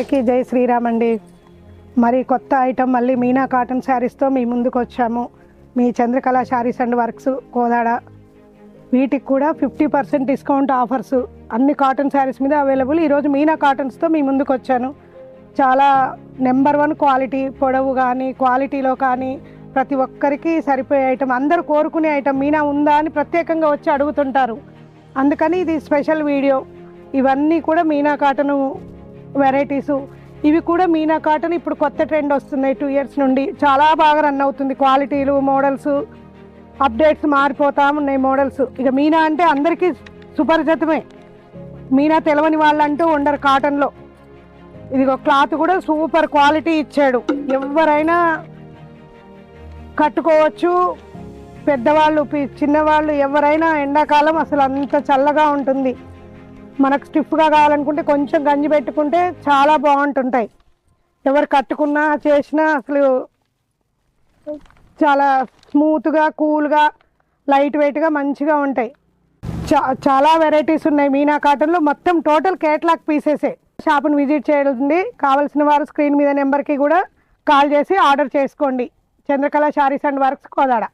అందరికీ జై శ్రీరామ్ అండి. మరి కొత్త ఐటమ్ మళ్ళీ మీనా కాటన్ శారీస్తో మీ ముందుకు వచ్చాము. మీ చంద్రకళ శారీస్ అండ్ వర్క్స్ కోదాడ. వీటికి కూడా 50% డిస్కౌంట్ ఆఫర్స్ అన్ని కాటన్ శారీస్ మీద అవైలబుల్. ఈరోజు మీనా కాటన్స్తో మీ ముందుకు వచ్చాను. చాలా నెంబర్ 1 క్వాలిటీ, పొడవు కానీ క్వాలిటీలో కానీ ప్రతి ఒక్కరికి సరిపోయే ఐటమ్, అందరూ కోరుకునే ఐటమ్. మీనా ఉందా అని ప్రత్యేకంగా వచ్చి అడుగుతుంటారు, అందుకని ఇది స్పెషల్ వీడియో. ఇవన్నీ కూడా మీనా కాటన్ వెరైటీసు. ఇవి కూడా మీనా కాటన్ ఇప్పుడు కొత్త ట్రెండ్ వస్తున్నాయి. 2 years నుండి చాలా బాగా రన్ అవుతుంది. క్వాలిటీలు, మోడల్స్, అప్డేట్స్ మారిపోతా ఉన్నాయి మోడల్స్. ఇక మీనా అంటే అందరికీ సుపరిచితమే. మీనా తెలవని వాళ్ళంటూ ఉండరు కాటన్లో. ఇదిగో క్లాత్ కూడా సూపర్ క్వాలిటీ ఇచ్చాడు. ఎవరైనా కట్టుకోవచ్చు, పెద్దవాళ్ళు, చిన్నవాళ్ళు ఎవరైనా. ఎండాకాలం అసలు అంత చల్లగా ఉంటుంది. మనకు స్టిఫ్గా కావాలనుకుంటే కొంచెం గంజి పెట్టుకుంటే చాలా బాగుంటుంటాయి. ఎవరు కట్టుకున్నా చేసినా అసలు చాలా స్మూత్గా, కూల్గా, లైట్ వెయిట్గా మంచిగా ఉంటాయి. చాలా వెరైటీస్ ఉన్నాయి మీనా కాటన్లో. మొత్తం టోటల్ కేటలాగ్ పీసెసే. షాప్ని విజిట్ చేయండి. కావాల్సిన వారు స్క్రీన్ మీద నెంబర్కి కూడా కాల్ చేసి ఆర్డర్ చేసుకోండి. Chandrakala saris and works Kodad.